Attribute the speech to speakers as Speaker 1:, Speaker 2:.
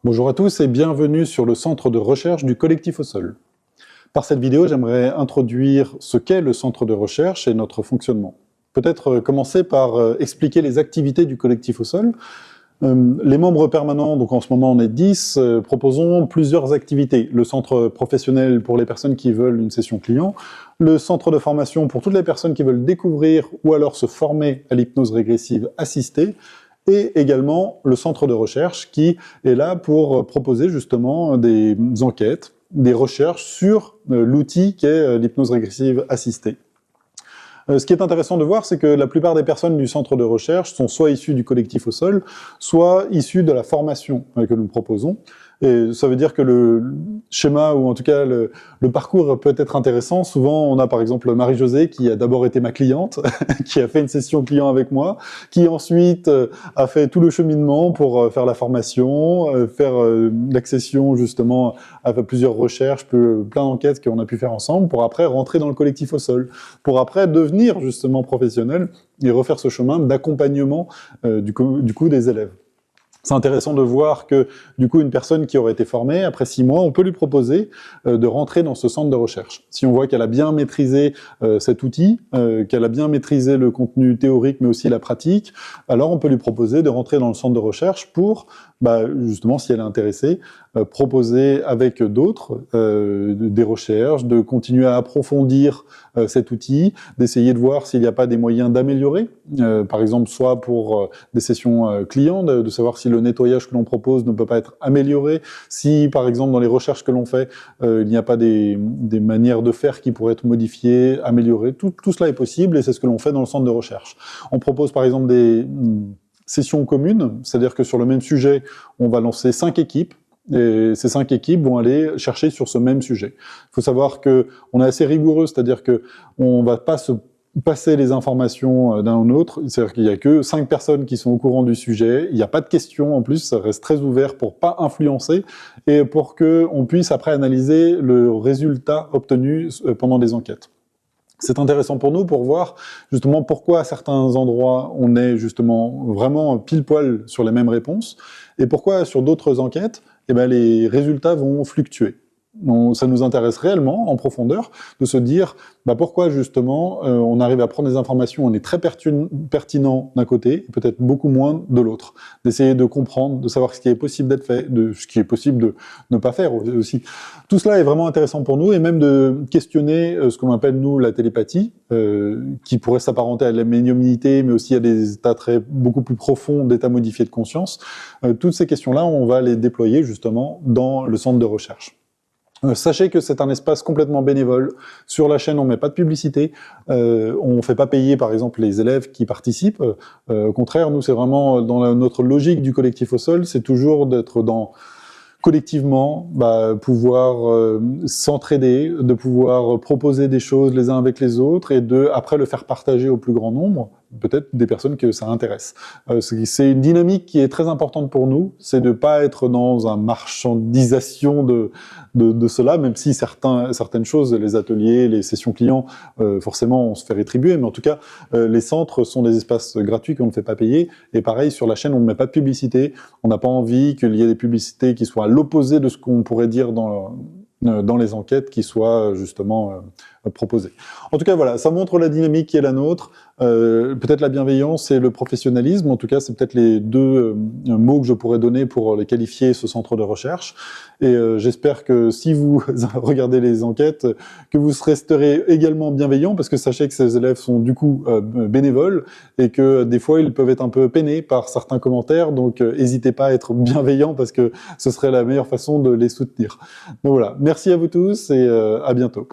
Speaker 1: Bonjour à tous et bienvenue sur le centre de recherche du collectif au sol. Par cette vidéo, j'aimerais introduire ce qu'est le centre de recherche et notre fonctionnement. Peut-être commencer par expliquer les activités du collectif au sol. Les membres permanents, donc en ce moment on est 10, proposons plusieurs activités. Le centre professionnel pour les personnes qui veulent une session client, le centre de formation pour toutes les personnes qui veulent découvrir ou alors se former à l'hypnose régressive assistée, et également le centre de recherche qui est là pour proposer justement des enquêtes, des recherches sur l'outil qu'est l'hypnose régressive assistée. Ce qui est intéressant de voir, c'est que la plupart des personnes du centre de recherche sont soit issues du collectif au sol, soit issues de la formation que nous proposons. Et ça veut dire que le schéma, ou en tout cas le parcours peut être intéressant. Souvent, on a par exemple Marie-Josée, qui a d'abord été ma cliente, qui a fait une session client avec moi, qui ensuite a fait tout le cheminement pour faire la formation, faire l'accession justement à plusieurs recherches, plein d'enquêtes qu'on a pu faire ensemble, pour après rentrer dans le collectif au sol, pour après devenir justement professionnel et refaire ce chemin d'accompagnement du coup des élèves. C'est intéressant de voir que, du coup, une personne qui aurait été formée, après 6 mois, on peut lui proposer de rentrer dans ce centre de recherche. Si on voit qu'elle a bien maîtrisé cet outil, qu'elle a bien maîtrisé le contenu théorique, mais aussi la pratique, alors on peut lui proposer de rentrer dans le centre de recherche pour, justement, si elle est intéressée, proposer avec d'autres des recherches, de continuer à approfondir cet outil, d'essayer de voir s'il n'y a pas des moyens d'améliorer, par exemple, soit pour des sessions clients, de savoir si le nettoyage que l'on propose ne peut pas être amélioré, si par exemple dans les recherches que l'on fait, il n'y a pas des manières de faire qui pourraient être modifiées, améliorées, tout cela est possible et c'est ce que l'on fait dans le centre de recherche. On propose par exemple des sessions communes, c'est-à-dire que sur le même sujet, on va lancer 5 équipes, et ces 5 équipes vont aller chercher sur ce même sujet. Il faut savoir qu'on est assez rigoureux, c'est-à-dire qu'on ne va pas se passer les informations d'un ou l'autre, c'est-à-dire qu'il n'y a que 5 personnes qui sont au courant du sujet, il n'y a pas de questions en plus, ça reste très ouvert pour pas influencer et pour qu'on puisse après analyser le résultat obtenu pendant des enquêtes. C'est intéressant pour nous pour voir justement pourquoi à certains endroits on est justement vraiment pile poil sur les mêmes réponses et pourquoi sur d'autres enquêtes les résultats vont fluctuer. Donc, ça nous intéresse réellement, en profondeur, de se dire pourquoi justement on arrive à prendre des informations, on est très pertinent d'un côté, et peut-être beaucoup moins de l'autre. D'essayer de comprendre, de savoir ce qui est possible d'être fait, de ce qui est possible de ne pas faire aussi. Tout cela est vraiment intéressant pour nous, et même de questionner ce qu'on appelle nous la télépathie, qui pourrait s'apparenter à la médiumnité, mais aussi à des états beaucoup plus profonds d'états modifiés de conscience. Toutes ces questions-là, on va les déployer justement dans le centre de recherche. Sachez que c'est un espace complètement bénévole. Sur la chaîne, on ne met pas de publicité. On ne fait pas payer, par exemple, les élèves qui participent. Au contraire, nous, c'est vraiment dans notre logique du collectif au sol, c'est toujours d'être dans collectivement, pouvoir s'entraider, de pouvoir proposer des choses les uns avec les autres et de après le faire partager au plus grand nombre, peut-être des personnes que ça intéresse. C'est une dynamique qui est très importante pour nous, c'est de pas être dans une marchandisation de cela, même si certaines choses, les ateliers, les sessions clients, forcément on se fait rétribuer, mais en tout cas les centres sont des espaces gratuits qu'on ne fait pas payer, et pareil sur la chaîne on ne met pas de publicité, on n'a pas envie qu'il y ait des publicités qui soient à l'opposé de ce qu'on pourrait dire dans les enquêtes qui soient justement proposées. En tout cas, voilà, ça montre la dynamique qui est la nôtre, peut-être la bienveillance et le professionnalisme, en tout cas, c'est peut-être les deux mots que je pourrais donner pour les qualifier ce centre de recherche, et j'espère que si vous regardez les enquêtes, que vous resterez également bienveillant, parce que sachez que ces élèves sont du coup bénévoles, et que des fois, ils peuvent être un peu peinés par certains commentaires, donc n'hésitez pas à être bienveillant, parce que ce serait la meilleure façon de les soutenir. Donc voilà, merci à vous tous, et à bientôt.